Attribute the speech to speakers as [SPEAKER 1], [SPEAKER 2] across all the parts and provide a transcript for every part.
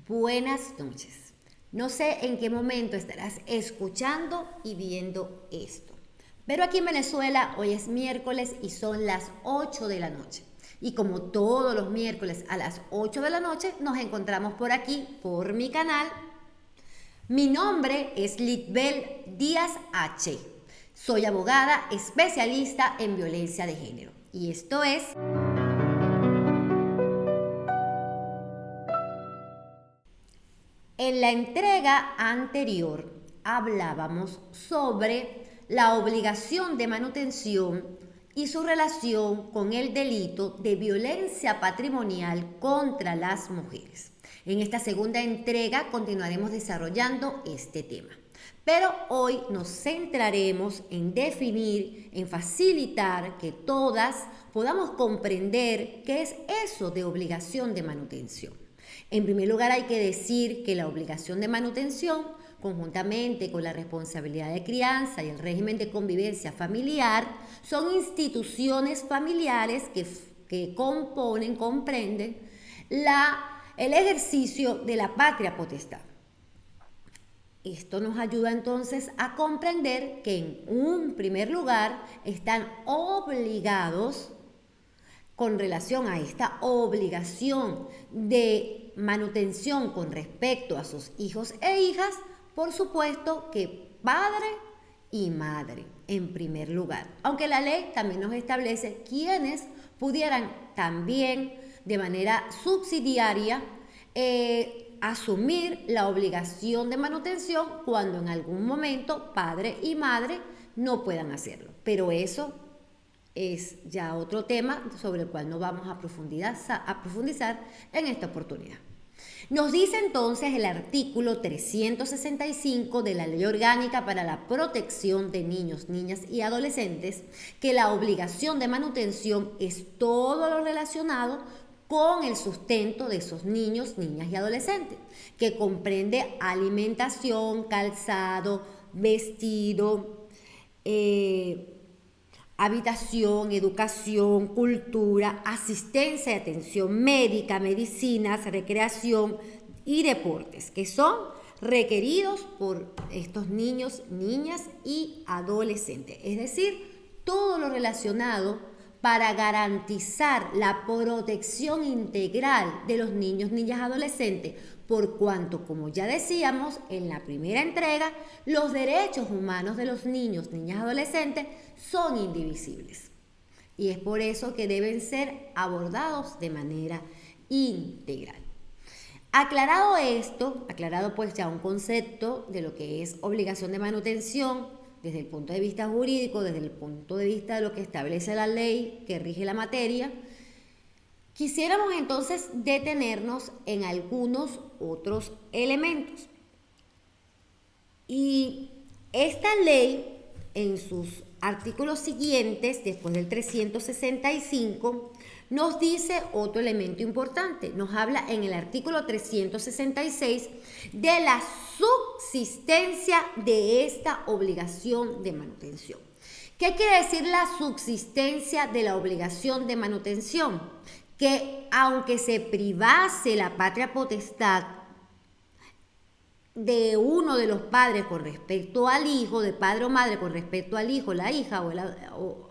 [SPEAKER 1] Buenas noches. No sé en qué momento estarás escuchando y viendo esto, pero aquí en Venezuela hoy es miércoles y son las 8 de la noche. Y como todos los miércoles a las 8 de la noche nos encontramos por aquí, por mi canal. Mi nombre es Litbel Díaz H. Soy abogada especialista en violencia de género. Y esto es... En la entrega anterior hablábamos sobre la obligación de manutención y su relación con el delito de violencia patrimonial contra las mujeres. En esta segunda entrega continuaremos desarrollando este tema. Pero hoy nos centraremos en definir, en facilitar que todas podamos comprender qué es eso de obligación de manutención. En primer lugar, hay que decir que la obligación de manutención, conjuntamente con la responsabilidad de crianza y el régimen de convivencia familiar, son instituciones familiares que comprenden el ejercicio de la patria potestad. Esto nos ayuda entonces a comprender que en un primer lugar están obligados con relación a esta obligación de manutención con respecto a sus hijos e hijas, por supuesto que padre y madre en primer lugar. Aunque la ley también nos establece quienes pudieran también de manera subsidiaria asumir la obligación de manutención cuando en algún momento padre y madre no puedan hacerlo. Pero eso es ya otro tema sobre el cual no vamos a profundizar en esta oportunidad. Nos dice entonces el artículo 365 de la Ley Orgánica para la Protección de Niños, Niñas y Adolescentes que la obligación de manutención es todo lo relacionado con el sustento de esos niños, niñas y adolescentes, que comprende alimentación, calzado, vestido, habitación, educación, cultura, asistencia y atención médica, medicinas, recreación y deportes, que son requeridos por estos niños, niñas y adolescentes. Es decir, todo lo relacionado para garantizar la protección integral de los niños, niñas y adolescentes, por cuanto, como ya decíamos en la primera entrega, los derechos humanos de los niños, niñas y adolescentes son indivisibles. Y es por eso que deben ser abordados de manera integral. Aclarado esto, aclarado pues ya un concepto de lo que es obligación de manutención, desde el punto de vista jurídico, desde el punto de vista de lo que establece la ley que rige la materia, quisiéramos entonces detenernos en algunos otros elementos. Y esta ley, en sus artículos siguientes, después del 365, nos dice otro elemento importante. Nos habla en el artículo 366 de la subsistencia de esta obligación de manutención. ¿Qué quiere decir la subsistencia de la obligación de manutención? Que aunque se privase la patria potestad de uno de los padres con respecto al hijo, de padre o madre con respecto al hijo, la hija o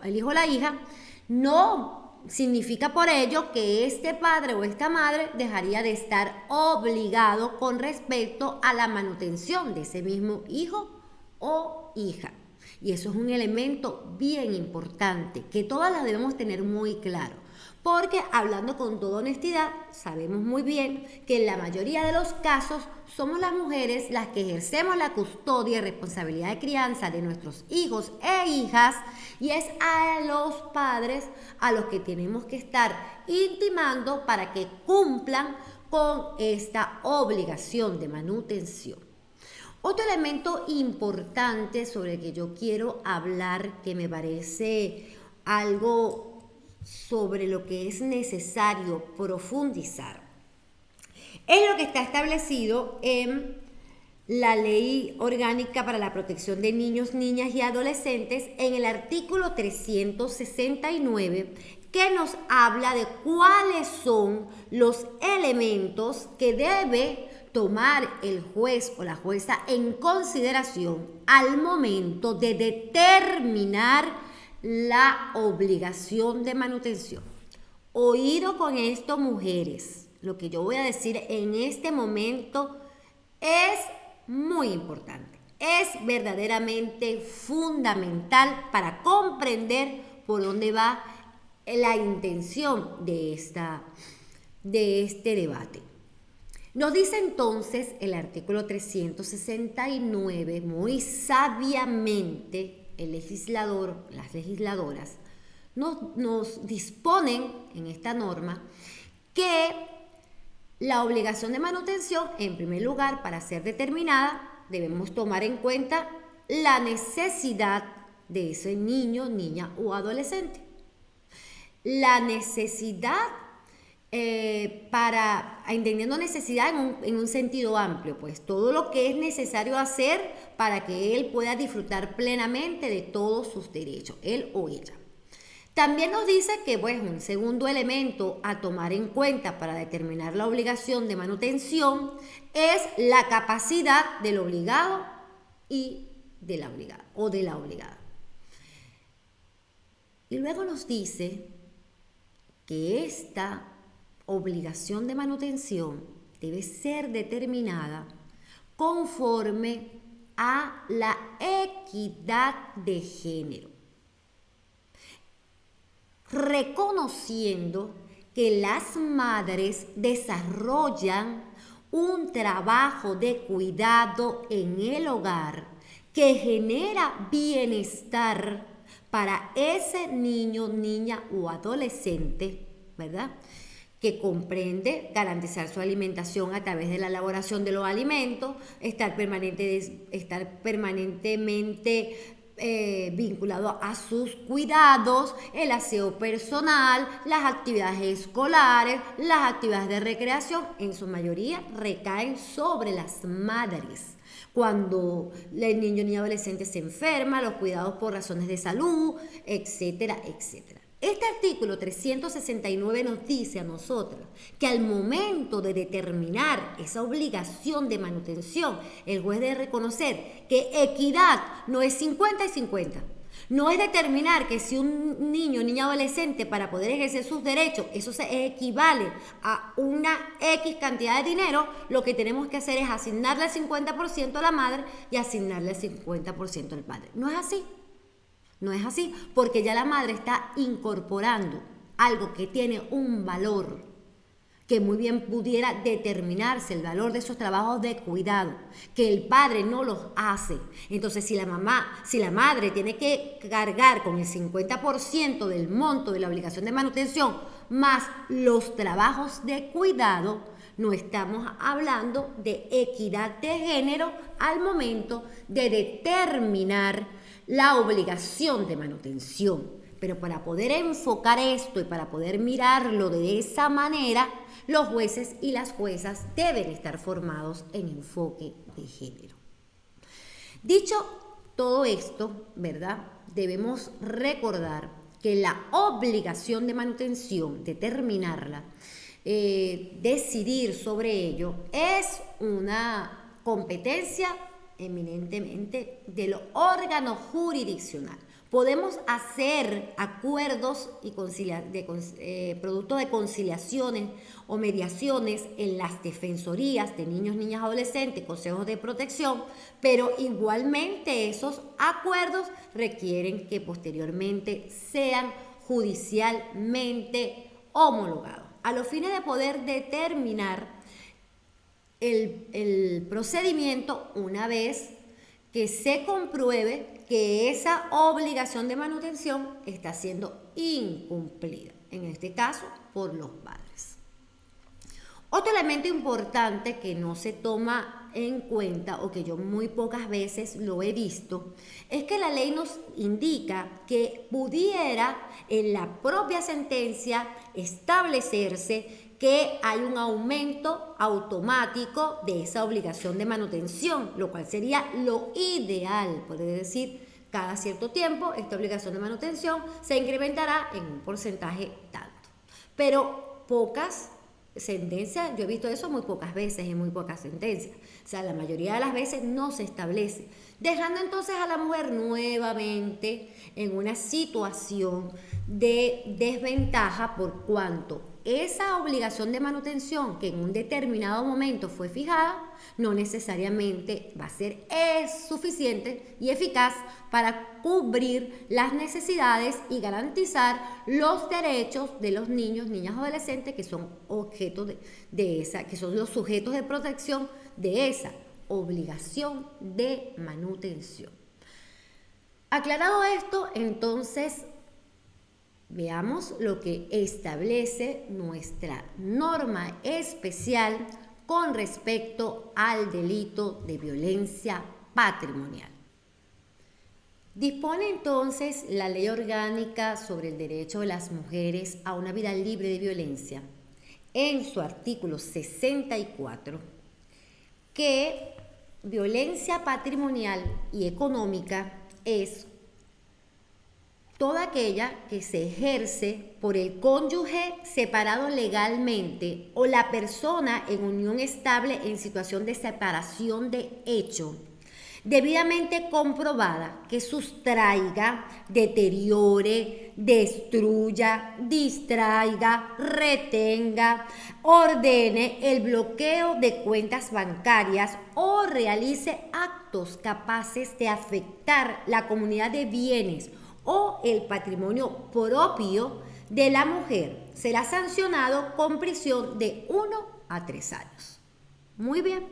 [SPEAKER 1] el hijo o la hija, no significa por ello que este padre o esta madre dejaría de estar obligado con respecto a la manutención de ese mismo hijo o hija. Y eso es un elemento bien importante que todas las debemos tener muy claro. Porque hablando con toda honestidad, sabemos muy bien que en la mayoría de los casos somos las mujeres las que ejercemos la custodia y responsabilidad de crianza de nuestros hijos e hijas y es a los padres a los que tenemos que estar intimando para que cumplan con esta obligación de manutención. Otro elemento importante sobre el que yo quiero hablar, que me parece algo sobre lo que es necesario profundizar, es lo que está establecido en la Ley Orgánica para la Protección de Niños, Niñas y Adolescentes en el artículo 369, que nos habla de cuáles son los elementos que debe tomar el juez o la jueza en consideración al momento de determinar la obligación de manutención. Oído con esto, mujeres, lo que yo voy a decir en este momento es muy importante, es verdaderamente fundamental para comprender por dónde va la intención de este debate. Nos dice entonces el artículo 369, muy sabiamente, el legislador, las legisladoras, nos disponen en esta norma que la obligación de manutención, en primer lugar, para ser determinada, debemos tomar en cuenta la necesidad de ese niño, niña o adolescente. La necesidad entendiendo necesidad en un sentido amplio, pues todo lo que es necesario hacer para que él pueda disfrutar plenamente de todos sus derechos, él o ella. También nos dice que un segundo elemento a tomar en cuenta para determinar la obligación de manutención es la capacidad del obligado y de la obligada o de la obligada. Y luego nos dice que esta obligación de manutención debe ser determinada conforme a la equidad de género, reconociendo que las madres desarrollan un trabajo de cuidado en el hogar que genera bienestar para ese niño, niña o adolescente, ¿verdad?, que comprende garantizar su alimentación a través de la elaboración de los alimentos, estar permanentemente vinculado a sus cuidados, el aseo personal, las actividades escolares, las actividades de recreación, en su mayoría recaen sobre las madres. Cuando el niño ni adolescente se enferma, los cuidados por razones de salud, etcétera, etcétera. Este artículo 369 nos dice a nosotros que al momento de determinar esa obligación de manutención, el juez debe reconocer que equidad no es 50 y 50. No es determinar que si un niño o niña adolescente para poder ejercer sus derechos, eso se equivale a una X cantidad de dinero, lo que tenemos que hacer es asignarle el 50% a la madre y asignarle el 50% al padre. No es así. No es así, porque ya la madre está incorporando algo que tiene un valor, que muy bien pudiera determinarse el valor de esos trabajos de cuidado, que el padre no los hace. Entonces, si la madre tiene que cargar con el 50% del monto de la obligación de manutención, más los trabajos de cuidado, no estamos hablando de equidad de género al momento de determinar la obligación de manutención. Pero para poder enfocar esto y para poder mirarlo de esa manera, los jueces y las juezas deben estar formados en enfoque de género. Dicho todo esto, ¿verdad?, debemos recordar que la obligación de manutención, determinarla, decidir sobre ello, es una competencia eminentemente del órgano jurisdiccional. Podemos hacer acuerdos y producto de conciliaciones o mediaciones en las defensorías de niños, niñas, adolescentes, consejos de protección, pero igualmente esos acuerdos requieren que posteriormente sean judicialmente homologados, a los fines de poder determinar el procedimiento una vez que se compruebe que esa obligación de manutención está siendo incumplida, en este caso por los padres. Otro elemento importante que no se toma en cuenta o que yo muy pocas veces lo he visto es que la ley nos indica que pudiera en la propia sentencia establecerse que hay un aumento automático de esa obligación de manutención, lo cual sería lo ideal. Puede decir, cada cierto tiempo esta obligación de manutención se incrementará en un porcentaje tanto. Pero pocas sentencia, yo he visto eso muy pocas veces, en muy pocas sentencias. O sea, la mayoría de las veces no se establece, dejando entonces a la mujer nuevamente en una situación de desventaja por cuanto esa obligación de manutención que en un determinado momento fue fijada no necesariamente va a ser suficiente y eficaz para cubrir las necesidades y garantizar los derechos de los niños, niñas, adolescentes que son objetos de esa, que son los sujetos de protección de esa obligación de manutención. Aclarado esto, entonces veamos lo que establece nuestra norma especial con respecto al delito de violencia patrimonial. Dispone entonces la Ley Orgánica sobre el Derecho de las Mujeres a una vida libre de violencia, en su artículo 64, que violencia patrimonial y económica es toda aquella que se ejerce por el cónyuge separado legalmente o la persona en unión estable en situación de separación de hecho, debidamente comprobada, que sustraiga, deteriore, destruya, distraiga, retenga, ordene el bloqueo de cuentas bancarias o realice actos capaces de afectar la comunidad de bienes o el patrimonio propio de la mujer, será sancionado con prisión de 1 a 3 años. Muy bien.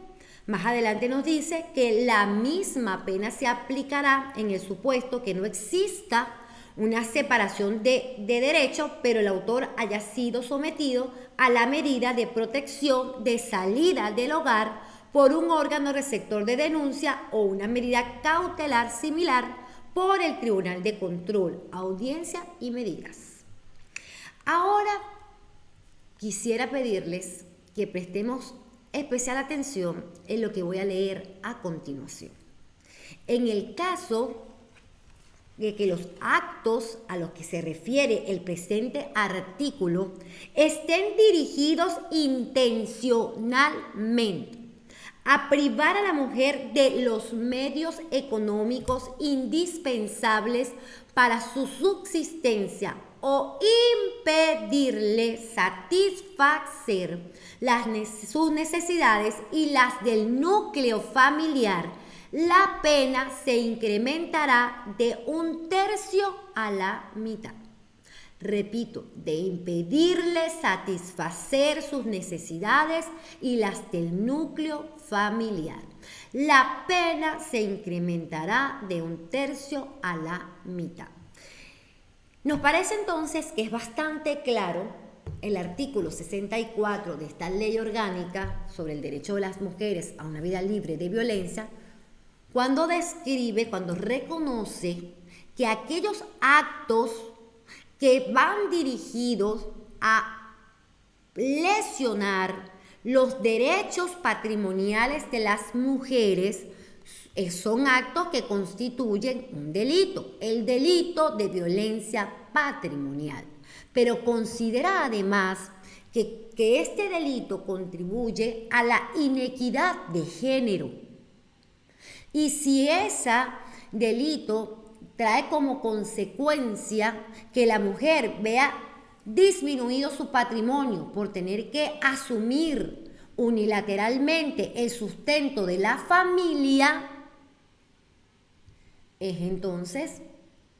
[SPEAKER 1] Más adelante nos dice que la misma pena se aplicará en el supuesto que no exista una separación de derecho, pero el autor haya sido sometido a la medida de protección de salida del hogar por un órgano receptor de denuncia o una medida cautelar similar por el Tribunal de Control, Audiencia y Medidas. Ahora quisiera pedirles que prestemos especial atención en lo que voy a leer a continuación. En el caso de que los actos a los que se refiere el presente artículo estén dirigidos intencionalmente a privar a la mujer de los medios económicos indispensables para su subsistencia o impedirle satisfacer sus necesidades y las del núcleo familiar, la pena se incrementará de 1/3 a la mitad. Repito, de impedirle satisfacer sus necesidades y las del núcleo familiar. La pena se incrementará de 1/3 a la mitad. Nos parece entonces que es bastante claro el artículo 64 de esta ley orgánica sobre el derecho de las mujeres a una vida libre de violencia, cuando describe, cuando reconoce que aquellos actos que van dirigidos a lesionar los derechos patrimoniales de las mujeres son actos que constituyen un delito, el delito de violencia patrimonial. Pero considera además que este delito contribuye a la inequidad de género. Y si ese delito trae como consecuencia que la mujer vea disminuido su patrimonio por tener que asumir unilateralmente el sustento de la familia, es entonces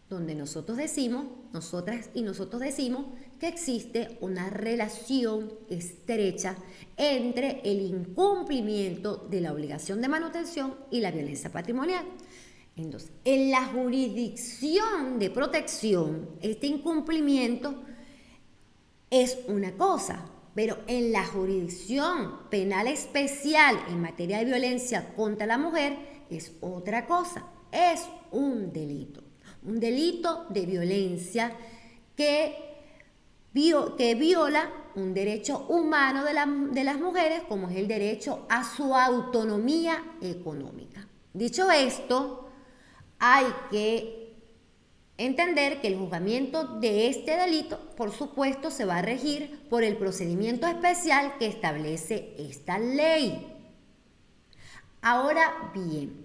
[SPEAKER 1] donde nosotros decimos, nosotras y nosotros decimos que existe una relación estrecha entre el incumplimiento de la obligación de manutención y la violencia patrimonial. Entonces, en la jurisdicción de protección, este incumplimiento es una cosa, pero en la jurisdicción penal especial en materia de violencia contra la mujer es otra cosa, es un delito de violencia que viola un derecho humano de las mujeres, como es el derecho a su autonomía económica. Dicho esto, hay que Entender que el juzgamiento de este delito, por supuesto, se va a regir por el procedimiento especial que establece esta ley. Ahora bien,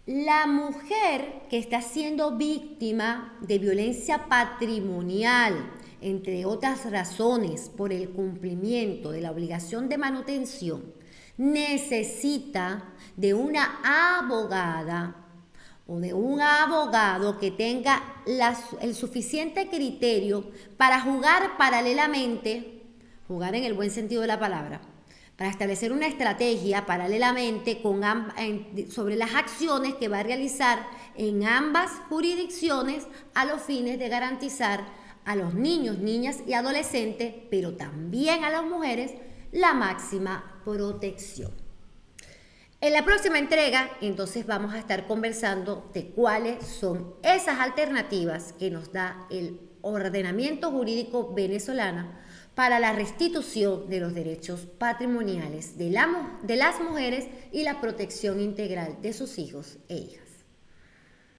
[SPEAKER 1] la mujer que está siendo víctima de violencia patrimonial, entre otras razones, por el cumplimiento de la obligación de manutención, necesita de una abogada o de un abogado que tenga el suficiente criterio para jugar paralelamente, jugar en el buen sentido de la palabra, para establecer una estrategia paralelamente sobre las acciones que va a realizar en ambas jurisdicciones a los fines de garantizar a los niños, niñas y adolescentes, pero también a las mujeres, la máxima protección. En la próxima entrega, entonces, vamos a estar conversando de cuáles son esas alternativas que nos da el ordenamiento jurídico venezolano para la restitución de los derechos patrimoniales de las mujeres y la protección integral de sus hijos e hijas.